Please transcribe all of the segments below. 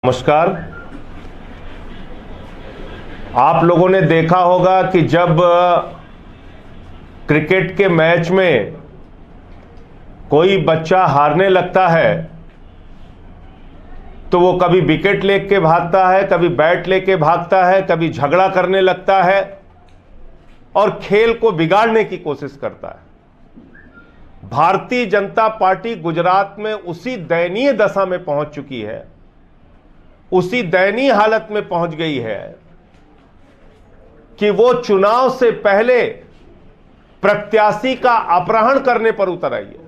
नमस्कार। आप लोगों ने देखा होगा कि जब क्रिकेट के मैच में कोई बच्चा हारने लगता है तो वो कभी विकेट लेके भागता है, कभी बैट लेके भागता है, कभी झगड़ा करने लगता है और खेल को बिगाड़ने की कोशिश करता है। भारतीय जनता पार्टी गुजरात में उसी दयनीय दशा में पहुंच चुकी है, उसी दयनीय हालत में पहुंच गई है कि वो चुनाव से पहले प्रत्याशी का अपहरण करने पर उतर आई है,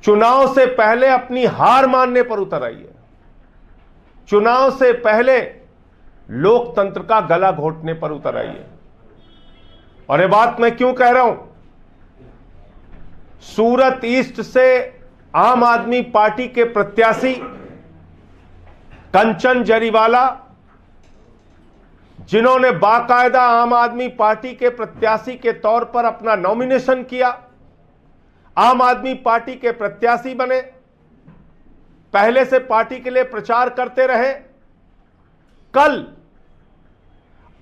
चुनाव से पहले अपनी हार मानने पर उतर आई है, चुनाव से पहले लोकतंत्र का गला घोटने पर उतर आई है। और ये बात मैं क्यों कह रहा हूं? सूरत ईस्ट से आम आदमी पार्टी के प्रत्याशी कंचन जरीवाला, जिन्होंने बाकायदा आम आदमी पार्टी के प्रत्याशी के तौर पर अपना नॉमिनेशन किया, आम आदमी पार्टी के प्रत्याशी बने, पहले से पार्टी के लिए प्रचार करते रहे, कल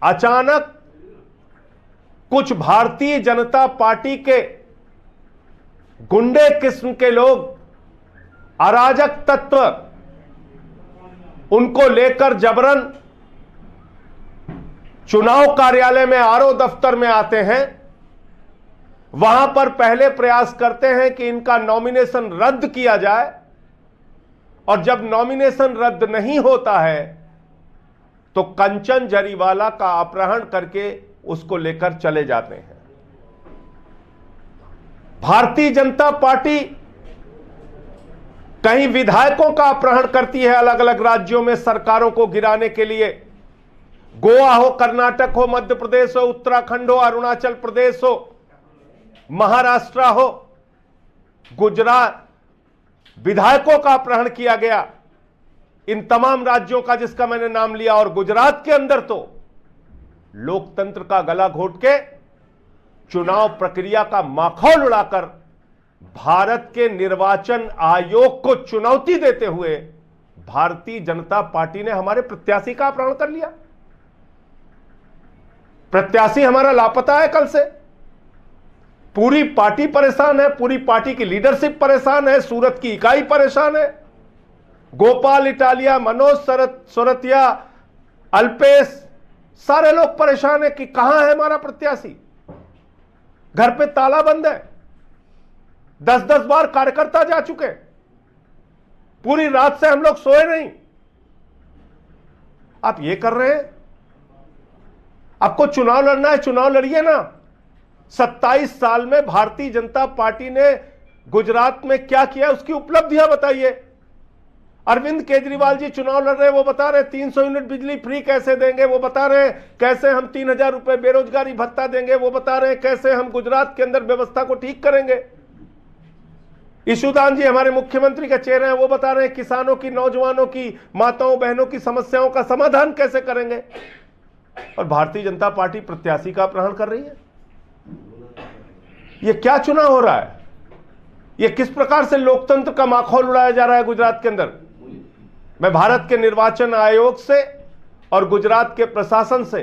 अचानक कुछ भारतीय जनता पार्टी के गुंडे किस्म के लोग, अराजक तत्व उनको लेकर जबरन चुनाव कार्यालय में आरओ दफ्तर में आते हैं, वहां पर पहले प्रयास करते हैं कि इनका नॉमिनेशन रद्द किया जाए, और जब नॉमिनेशन रद्द नहीं होता है तो कंचन जरीवाला का अपहरण करके उसको लेकर चले जाते हैं। भारतीय जनता पार्टी कहीं विधायकों का अपहरण करती है अलग अलग राज्यों में सरकारों को गिराने के लिए। गोवा हो, कर्नाटक हो, मध्य प्रदेश हो, उत्तराखंड हो, अरुणाचल प्रदेश हो, महाराष्ट्र हो, गुजरात, विधायकों का अपहरण किया गया इन तमाम राज्यों का जिसका मैंने नाम लिया। और गुजरात के अंदर तो लोकतंत्र का गला घोट के चुनाव प्रक्रिया का माखौल उड़ाकर भारत के निर्वाचन आयोग को चुनौती देते हुए भारतीय जनता पार्टी ने हमारे प्रत्याशी का अपहरण कर लिया। प्रत्याशी हमारा लापता है कल से। पूरी पार्टी परेशान है, पूरी पार्टी की लीडरशिप परेशान है, सूरत की इकाई परेशान है। गोपाल इटालिया, मनोज सोरतिया, अल्पेश, सारे लोग परेशान है कि कहां है हमारा प्रत्याशी। घर पे ताला बंद है, 10-10 बार कार्यकर्ता जा चुके, पूरी रात से हम लोग सोए नहीं। आप ये कर रहे हैं? आपको चुनाव लड़ना है, चुनाव लड़िए ना। 27 साल में भारतीय जनता पार्टी ने गुजरात में क्या किया, उसकी उपलब्धियां बताइए। अरविंद केजरीवाल जी चुनाव लड़ रहे हैं, वो बता रहे 300 यूनिट बिजली फ्री कैसे देंगे, वो बता रहे हैं कैसे हम 3000 रुपए बेरोजगारी भत्ता देंगे, वो बता रहे हैं कैसे हम गुजरात के अंदर व्यवस्था को ठीक करेंगे। ईशुदान जी हमारे मुख्यमंत्री का चेहरा है, वो बता रहे हैं किसानों की, नौजवानों की, माताओं बहनों की समस्याओं का समाधान कैसे करेंगे। और भारतीय जनता पार्टी प्रत्याशी का अपहरण कर रही है। यह क्या चुनाव हो रहा है? यह किस प्रकार से लोकतंत्र का माहौल उड़ाया जा रहा है गुजरात के अंदर? मैं भारत के निर्वाचन आयोग से और गुजरात के प्रशासन से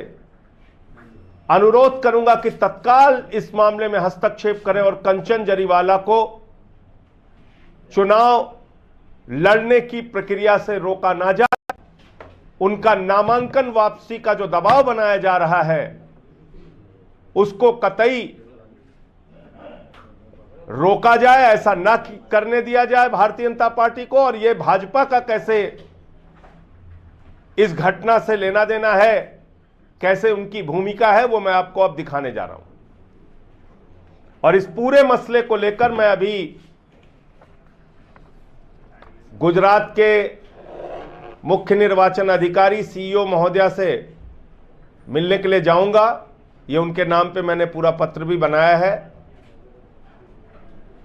अनुरोध करूंगा कि तत्काल इस मामले में हस्तक्षेप करें और कंचन जरीवाला को चुनाव लड़ने की प्रक्रिया से रोका ना जाए। उनका नामांकन वापसी का जो दबाव बनाया जा रहा है उसको कतई रोका जाए, ऐसा ना करने दिया जाए भारतीय जनता पार्टी को। और यह भाजपा का कैसे इस घटना से लेना देना है, कैसे उनकी भूमिका है, वो मैं आपको अब दिखाने जा रहा हूं। और इस पूरे मसले को लेकर मैं अभी गुजरात के मुख्य निर्वाचन अधिकारी सीईओ महोदया से मिलने के लिए जाऊंगा। ये उनके नाम पे मैंने पूरा पत्र भी बनाया है।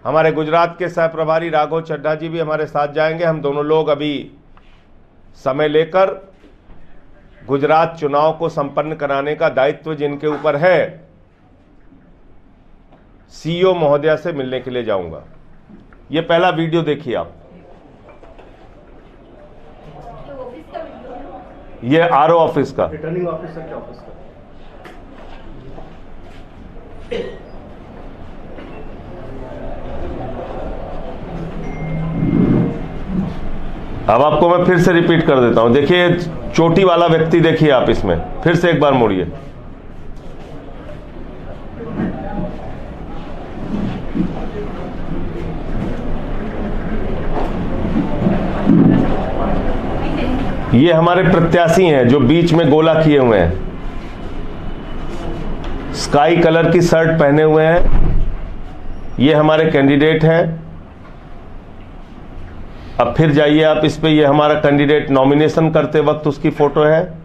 हमारे गुजरात के सह प्रभारी राघव चड्ढा जी भी हमारे साथ जाएंगे। हम दोनों लोग अभी समय लेकर गुजरात चुनाव को संपन्न कराने का दायित्व जिनके ऊपर है, सीईओ महोदया से मिलने के लिए जाऊंगा। ये पहला वीडियो देखिए आप। किसका वीडियो है? ये आरओ ऑफिस का, रिटर्निंग ऑफिसर के ऑफिस का। अब आपको मैं फिर से रिपीट कर देता हूं। देखिए चोटी वाला व्यक्ति, देखिए आप इसमें फिर से एक बार मुड़िए। ये हमारे प्रत्याशी हैं जो बीच में गोला किए हुए हैं, स्काई कलर की शर्ट पहने हुए हैं, ये हमारे कैंडिडेट हैं। अब फिर जाइए आप इस पे, ये हमारा कैंडिडेट नॉमिनेशन करते वक्त उसकी फोटो है,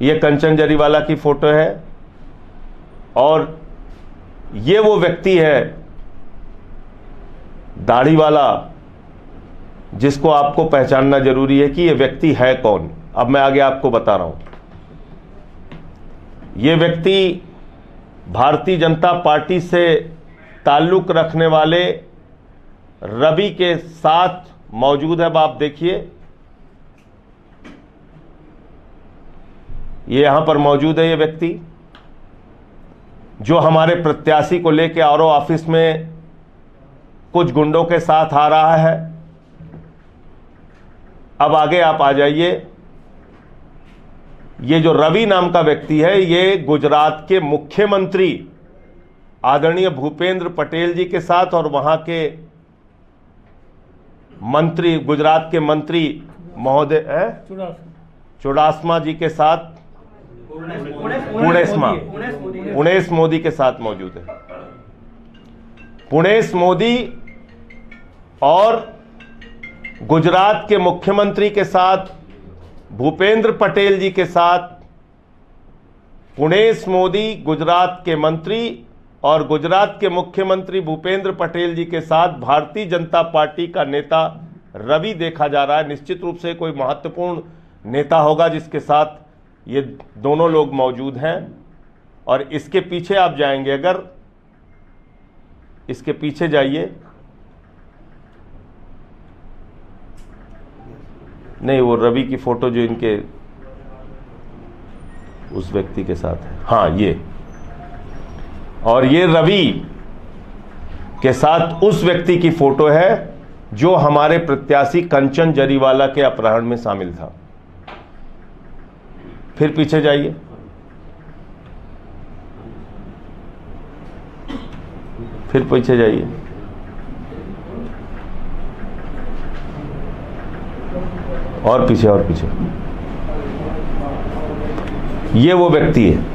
ये कंचन जरीवाला की फोटो है, और ये वो व्यक्ति है दाढ़ी वाला जिसको आपको पहचानना जरूरी है कि ये व्यक्ति है कौन। अब मैं आगे आपको बता रहा हूं। ये व्यक्ति भारतीय जनता पार्टी से ताल्लुक रखने वाले रवि के साथ मौजूद है। अब आप देखिए ये यहां पर मौजूद है, ये व्यक्ति जो हमारे प्रत्याशी को लेकर आरओ ऑफिस में कुछ गुंडों के साथ आ रहा है। अब आगे आप आ जाइए, ये जो रवि नाम का व्यक्ति है ये गुजरात के मुख्यमंत्री आदरणीय भूपेंद्र पटेल जी के साथ और वहां के मंत्री, गुजरात के मंत्री महोदय चुडासमा जी के साथ, पुणेश मोदी के साथ मौजूद है। पुणेश मोदी और गुजरात के मुख्यमंत्री के साथ, भूपेंद्र पटेल जी के साथ, पुणेश मोदी गुजरात के मंत्री और गुजरात के मुख्यमंत्री भूपेंद्र पटेल जी के साथ भारतीय जनता पार्टी का नेता रवि देखा जा रहा है। निश्चित रूप से कोई महत्वपूर्ण नेता होगा जिसके साथ ये दोनों लोग मौजूद हैं। और इसके पीछे आप जाएंगे, अगर इसके पीछे जाइए, नहीं वो रवि की फोटो जो इनके उस व्यक्ति के साथ है, हाँ ये, और ये रवि के साथ उस व्यक्ति की फोटो है जो हमारे प्रत्याशी कंचन जरीवाला के अपहरण में शामिल था। फिर पीछे जाइए, फिर पीछे जाइए, और पीछे और पीछे, ये वो व्यक्ति है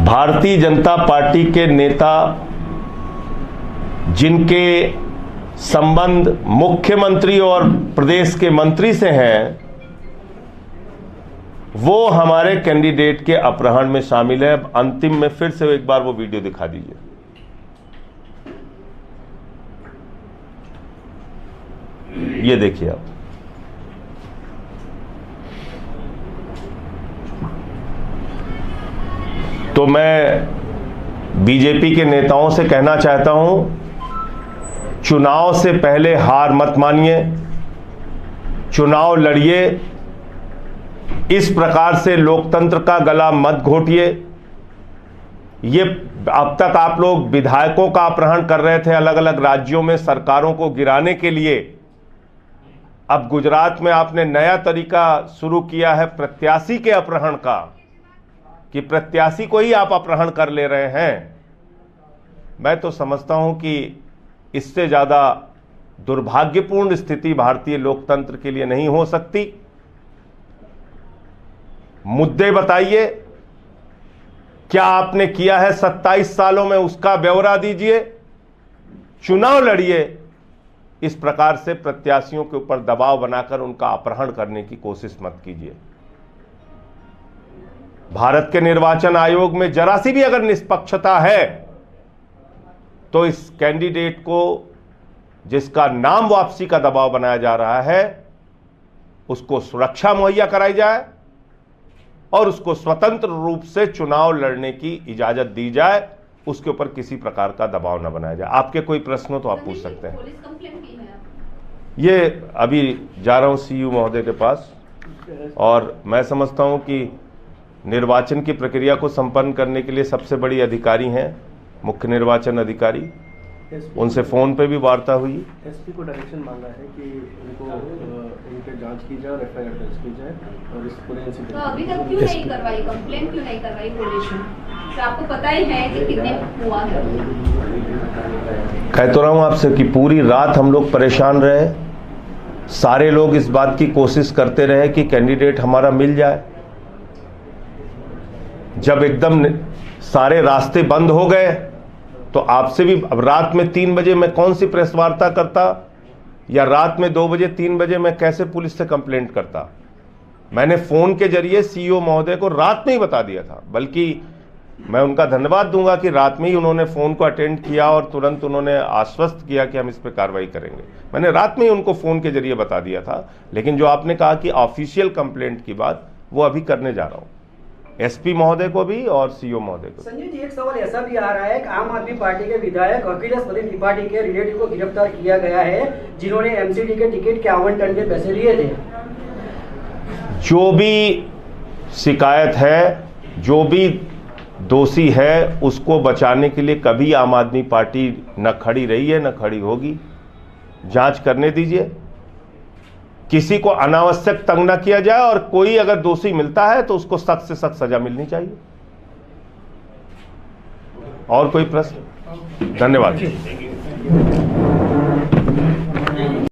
भारतीय जनता पार्टी के नेता जिनके संबंध मुख्यमंत्री और प्रदेश के मंत्री से हैं, वो हमारे कैंडिडेट के अपहरण में शामिल है। अब अंतिम में फिर से एक बार वो वीडियो दिखा दीजिए। ये देखिए आप, तो मैं बीजेपी के नेताओं से कहना चाहता हूं, चुनाव से पहले हार मत मानिए, चुनाव लड़िए, इस प्रकार से लोकतंत्र का गला मत घोटिए। ये अब तक आप लोग विधायकों का अपहरण कर रहे थे अलग अलग राज्यों में सरकारों को गिराने के लिए, अब गुजरात में आपने नया तरीका शुरू किया है प्रत्याशी के अपहरण का, कि प्रत्याशी को ही आप अपहरण कर ले रहे हैं। मैं तो समझता हूं कि इससे ज्यादा दुर्भाग्यपूर्ण स्थिति भारतीय लोकतंत्र के लिए नहीं हो सकती। मुद्दे बताइए, क्या आपने किया है 27 सालों में, उसका ब्यौरा दीजिए, चुनाव लड़िए। इस प्रकार से प्रत्याशियों के ऊपर दबाव बनाकर उनका अपहरण करने की कोशिश मत कीजिए। भारत के निर्वाचन आयोग में जरा सी भी अगर निष्पक्षता है तो इस कैंडिडेट को, जिसका नाम वापसी का दबाव बनाया जा रहा है, उसको सुरक्षा मुहैया कराई जाए और उसको स्वतंत्र रूप से चुनाव लड़ने की इजाजत दी जाए, उसके ऊपर किसी प्रकार का दबाव न बनाया जाए। आपके कोई प्रश्न हो तो आप पूछ सकते हैं। पुलिस कंप्लेंट की है? ये अभी जा रहा हूं सीयू महोदय के पास, और मैं समझता हूं कि निर्वाचन की प्रक्रिया को संपन्न करने के लिए सबसे बड़ी अधिकारी हैं मुख्य निर्वाचन अधिकारी। उनसे फोन पे भी वार्ता हुई। एसपी को डायरेक्शन मांगा है कि इनको इन पे जांच की जाए और एफआईआर दर्ज की जाए और इस पूरे इंसिडेंट। तो अभी तक क्यों नहीं करवाई कंप्लेंट, क्यों नहीं करवाई पुलिस? तो आपको पता ही है कि कितने हुआ है। कह तो रहा हूं आपसे कि पूरी रात हम लोग परेशान रहे, सारे लोग इस बात की कोशिश करते रहे कि कैंडिडेट हमारा मिल जाए। जब एकदम सारे रास्ते बंद हो गए तो आपसे भी, अब रात में 3 बजे मैं कौन सी प्रेस वार्ता करता, या रात में 2 बजे 3 बजे मैं कैसे पुलिस से कंप्लेंट करता। मैंने फोन के जरिए सीईओ महोदय को रात में ही बता दिया था, बल्कि मैं उनका धन्यवाद दूंगा कि रात में ही उन्होंने फोन को अटेंड किया और तुरंत उन्होंने आश्वस्त किया कि हम इस पर कार्रवाई करेंगे। मैंने रात में ही उनको फोन के जरिए बता दिया था। लेकिन जो आपने कहा कि ऑफिशियल कंप्लेंट की बात, वो अभी करने जा रहा हूं, एसपी महोदय को भी और सीओ महोदय को। संजय जी, एक सवाल ऐसा भी आ रहा है कि आम आदमी पार्टी के विधायक अखिलेश प्रदीप त्रिपाठी के रिलेटिव को गिरफ्तार किया गया है, जिन्होंने एमसीडी के टिकट के आवंटन के पैसे लिए थे। जो भी शिकायत है, जो भी दोषी है, उसको बचाने के लिए कभी आम आदमी पार्टी न खड़ी रही है न खड़ी होगी। जांच करने दीजिए, किसी को अनावश्यक तंग न किया जाए, और कोई अगर दोषी मिलता है तो उसको सख्त से सख्त सजा मिलनी चाहिए। और कोई प्रश्न? धन्यवाद।